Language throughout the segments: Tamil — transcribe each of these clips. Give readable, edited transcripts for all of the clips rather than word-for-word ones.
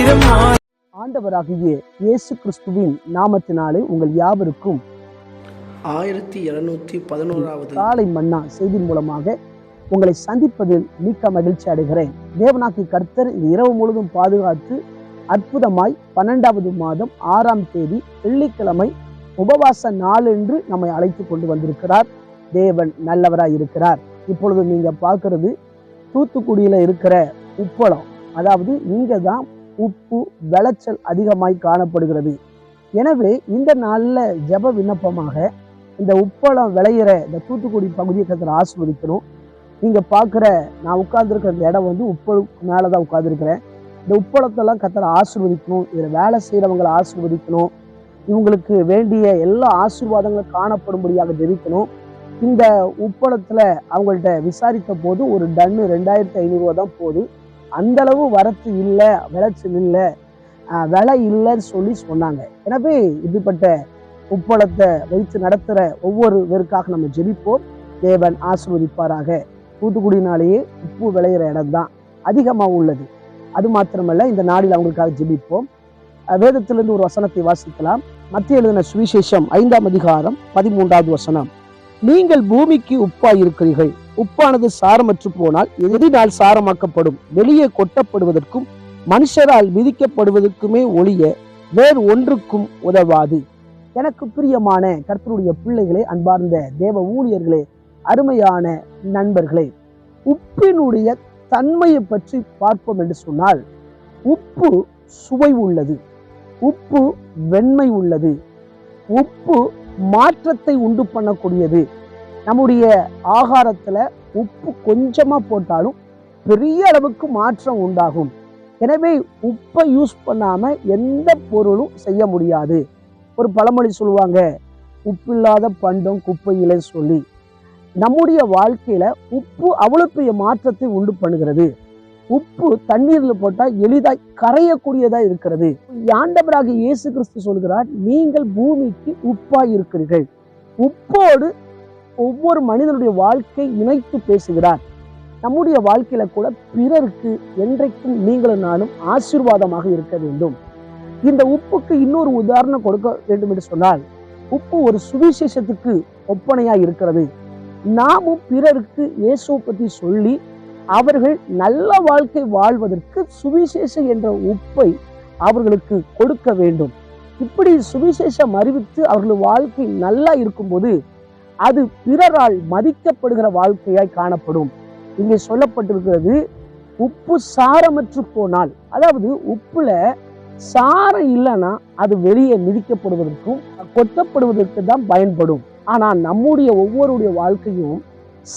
ஆண்டவராகிய இயேசு கிறிஸ்துவின் நாமத்தினாலே உங்கள் யாவருக்கும் 1711வது காலை மன்னா செய்தி மூலமாக உங்களை சந்திப்பதில் மிக்க மகிழ்ச்சி அடைகிறேன். தேவனாகிய கர்த்தர் இந்த இரவு முழுவதும் பாதுகாத்து அற்புதமாய் 12வது மாதம் 6ஆம் தேதி வெள்ளிக்கிழமை உபவாச நாள் என்று நம்மை அழைத்து கொண்டு வந்திருக்கிறார். தேவன் நல்லவராய் இருக்கிறார். இப்பொழுது நீங்க பார்க்கிறது தூத்துக்குடியில இருக்கிற உப்பளம். அதாவது இங்க தான் உப்பு விளைச்சல் அதிகமாய் காணப்படுகிறது. எனவே இந்த நாளில் ஜெப விண்ணப்பமாக இந்த உப்பளம் விளையிற இந்த தூத்துக்குடி பகுதியை கர்த்தர் ஆசீர்வதிக்கணும். நீங்க பார்க்குற நான் உட்கார்ந்துருக்கிற இந்த இடம் உப்பளுக்கு மேலதான் உட்கார்ந்துருக்கிறேன். இந்த உப்பளத்தெல்லாம் கர்த்தர் ஆசீர்வதிக்கணும். இதில் வேலை செய்கிறவங்களை ஆசீர்வதிக்கணும். இவங்களுக்கு வேண்டிய எல்லா ஆசீர்வாதங்களும் காணப்படும்படியாக ஜெபிக்கணும். இந்த உப்பளத்துல அவங்கள்ட்ட விசாரித்த போது ஒரு டன்னு 2500 ரூபா தான் போகுது. அந்த அளவு வரத்து இல்லை, விளைச்சல் இல்லை, விலை இல்லைன்னு சொல்லி சொன்னாங்க. எனவே இப்படிப்பட்ட உப்பளத்தை வைத்து நடத்துகிற ஒவ்வொருவருக்காக நம்ம ஜெபிப்போம். தேவன் ஆசீர்வதிப்பாராக. தூத்துக்குடினாலேயே உப்பு விளையிற இடம் தான் அதிகமாக உள்ளது. அது மாத்திரமல்ல, இந்த நாளில் அவங்களுக்காக ஜெபிப்போம். வேதத்திலிருந்து ஒரு வசனத்தை வாசிக்கலாம். மத்திய எழுதின சுவிசேஷம் 5ஆம் அதிகாரம் 13வது வசனம். நீங்கள் பூமிக்கு உப்பாய் இருக்கிறீர்கள். உப்பானது சாரமற்று போனால் எதினால் சாரமாக்கப்படும்? வெளியே கொட்டப்படுவதற்கும் மனுஷரால் விதிக்கப்படுவதற்குமே ஒழிய வேறு ஒன்றுக்கும் உதவாது. எனக்கு பிரியமான கர்த்தருடைய பிள்ளைகளே, அன்பார்ந்த தேவ ஊழியர்களே, அருமையான நண்பர்களே, உப்பினுடைய தன்மையை பற்றி பார்ப்போம் என்று சொன்னால், உப்பு சுவை உள்ளது, உப்பு வெண்மை உள்ளது, உப்பு மாற்றத்தை உண்டு பண்ணக்கூடியது. நம்முடைய ஆகாரத்துல உப்பு கொஞ்சமா போட்டாலும் பெரிய அளவுக்கு மாற்றம் உண்டாகும். எனவே உப்பை யூஸ் பண்ணாம எந்த பொருளும் செய்ய முடியாது. ஒரு பழமொழி சொல்லுவாங்க, உப்பில்லாத பண்டம் குப்பையிலே சொல்லி. நம்முடைய வாழ்க்கையில உப்பு அவ்வளவு பெரிய மாற்றத்தை உண்டு பண்ணுகிறது. உப்பு தண்ணீர்ல போட்டா எளிதாய் கரையக்கூடியதா இருக்கிறது. ஆண்டவராகிய இயேசு கிறிஸ்து சொல்கிறார், நீங்கள் பூமிக்கு உப்பாய் இருக்கிறீர்கள். உப்போடு ஒவ்வொரு மனிதனுடைய வாழ்க்கை இணைத்து பேசுகிறார். நம்முடைய வாழ்க்கையில கூட பிறருக்கு என்றைக்கும் நீங்களும் நானும் ஆசீர்வாதமாக இருக்க வேண்டும். இந்த உப்புக்கு இன்னொரு உதாரணம் கொடுக்க வேண்டும் என்று சொன்னால், உப்பு ஒரு சுவிசேஷத்துக்கு ஒப்பனையா இருக்கிறது. நாமும் பிறருக்கு இயேசுவை பற்றி சொல்லி அவர்கள் நல்ல வாழ்க்கை வாழ்வதற்கு சுவிசேஷம் என்ற உப்பை அவர்களுக்கு கொடுக்க வேண்டும். இப்படி சுவிசேஷம் அறிவித்து அவர்கள் வாழ்க்கை நல்லா இருக்கும்போது அது பிறரால் மதிக்கப்படுகிற வாழ்க்கையாய் காணப்படும். இங்கே சொல்லப்பட்டிருக்கிறது, உப்பு சாரமற்று போனால், அதாவது உப்புல சாரம் இல்லைன்னா அது வெளியே மிதிக்கப்படுவதற்கும் கொட்டப்படுவதற்கு தான் பயன்படும். ஆனா நம்முடைய ஒவ்வொருடைய வாழ்க்கையும்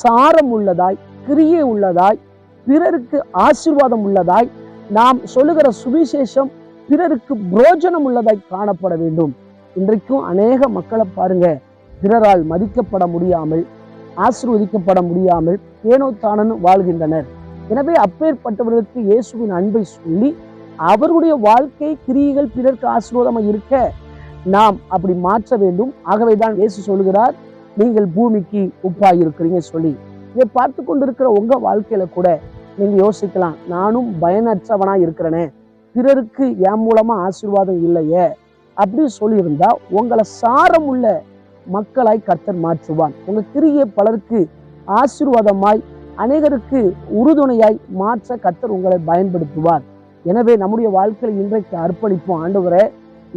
சாரம் உள்ளதாய், கிரியை உள்ளதாய், பிறருக்கு ஆசீர்வாதம் உள்ளதாய், நாம் சொல்லுகிற சுவிசேஷம் பிறருக்கு புரோஜனம் உள்ளதாய் காணப்பட வேண்டும். இன்றைக்கும் அநேக மக்களை பாருங்க, பிறரால் மதிக்கப்பட முடியாமல், ஆசீர்வதிக்கப்பட முடியாமல் ஏனோ தானன்னு வாழ்கின்றனர். எனவே அப்பேற்பட்டவர்களுக்கு இயேசுவின் அன்பை சொல்லி அவர்களுடைய வாழ்க்கை கிரியைகள் பிறருக்கு ஆசீர்வாதமாக இருக்க நாம் அப்படி மாற்ற வேண்டும். ஆகவேதான் இயேசு சொல்கிறார், நீங்கள் பூமிக்கு உப்பாய் இருக்கிறீங்க சொல்லி. இதை பார்த்து கொண்டிருக்கிற உங்க வாழ்க்கையில கூட நீங்க யோசிக்கலாம், நானும் பயனற்றவனா இருக்கிறேனே, பிறருக்கு என் மூலமா ஆசீர்வாதம் இல்லையே அப்படின்னு சொல்லியிருந்தா உங்களை சாரம் உள்ள மக்களாய் கர்த்தர் மாற்றுவான். உங்க கிரியை பலருக்கு ஆசீர்வாதமாய், அநேகருக்கு உறுதுணையாய் மாற்ற கர்த்தர் உங்களை பயன்படுத்துவார். எனவே நம்முடைய வாழ்க்கையில் இன்றைக்கு அர்ப்பணிப்போம். ஆண்டவரே,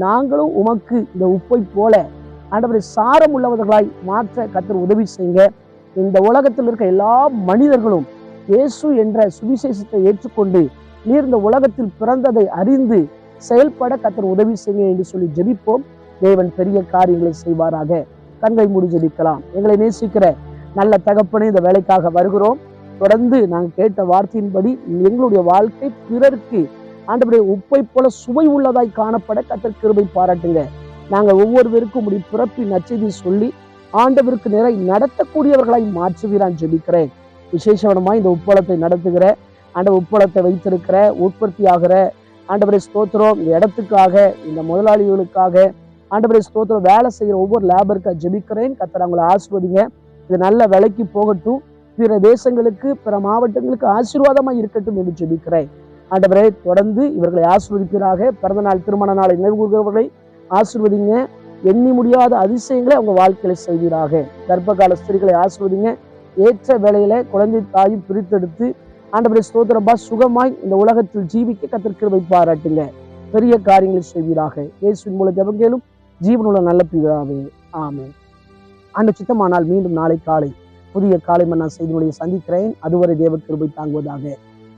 நாங்களும் உமக்கு இந்த உப்பை போல ஆண்டவரை சாரம் உள்ளவர்களாய் மாற்ற கர்த்தர் உதவி செய்யுங்க. இந்த உலகத்தில் இருக்க எல்லா மனிதர்களும் இயேசு என்ற சுவிசேஷத்தை ஏற்றுக்கொண்டு நீர் இந்த உலகத்தில் பிறந்ததை அறிந்து செயல்பட கர்த்தர் உதவி செய்யுங்க என்று சொல்லி ஜெபிப்போம். தேவன் பெரிய காரியங்களை செய்வாராக. கண்களை மூடி ஜெபிக்கலாம். எங்களை நேசிக்கிற நல்ல தகப்பனே, இந்த வேலைக்காக வருகிறோம். தொடர்ந்து நாங்கள் கேட்ட வார்த்தையின்படி எங்களுடைய வாழ்க்கை பிறருக்கு ஆண்டவருடைய உப்பை போல சுவை உள்ளதாய் காணப்பட கர்த்தர் கிருபை பாராட்டுங்க. நாங்கள் ஒவ்வொருவருக்கும் உடைய பிறப்பின் நற்செய்தி சொல்லி ஆண்டவருக்கு நிறை நடத்தக்கூடியவர்களாய் மாற்றுவீரான் ஜெபிக்கிறேன். விசேஷமாய் இந்த உப்பளத்தை நடத்துகிற ஆண்டவர், உப்பளத்தை வைத்திருக்கிற உற்பத்தி ஆகிற ஆண்டவரை ஸ்தோத்திரம், இந்த இடத்துக்காக, இந்த முதலாளிகளுக்காக ஆண்டவரை ஸ்தோத்திரம், வேலை செய்கிற ஒவ்வொரு லேபருக்காக ஜெபிக்கிறேன். கர்த்தர் அவங்களை ஆசீர்வதிங்க. இது நல்ல விலைக்கு போகட்டும், பிற தேசங்களுக்கு, பிற மாவட்டங்களுக்கு ஆசீர்வாதமாக இருக்கட்டும் என்று ஜெபிக்கிறேன். ஆண்டவரே, தொடர்ந்து இவர்களை ஆசீர்வதிப்பீராக. பிறந்த நாள் திருமண நாளை நினைவுகூர்கிறவர்களை ஆசீர்வதிங்க. எண்ணி முடியாத அதிசயங்களை அவங்க வாழ்க்கையில செய்வீராக. கர்ப்பகால ஸ்திரீகளை ஆசீர்வதிங்க. ஏற்ற வேளையில குழந்தை தாயும் பிரித்தெடுத்து ஆண்டவரே ஸ்தோத்திரப்பா, சுகமாய் இந்த உலகத்தில் ஜீவிக்க கர்த்தர் கிருபை பாராட்டுங்க. பெரிய காரியங்களை செய்வீராக. இயேசுவின் மூலம் ஜெபம் கேளும் ஜீவனுள்ள நல்ல பிதாவே, ஆமென். ஆண்டவர் சித்தமானால் மீண்டும் நாளை காலை புதிய காலை மன்னா செய்திகளை சந்திக்கிறேன். அதுவரை தேவ கிருபை தாங்குவதாக.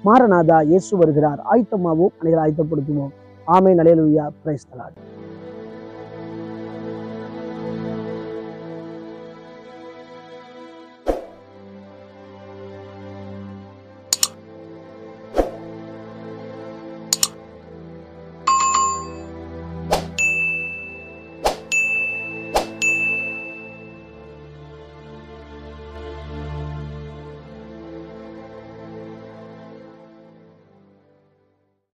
மாரநாதா, இயேசு வருகிறார். ஆயத்தமாவோம், அனைவரை ஆயத்தப்படுத்துவோம். ஆமென். அல்லேலூயா. Praise the Lord.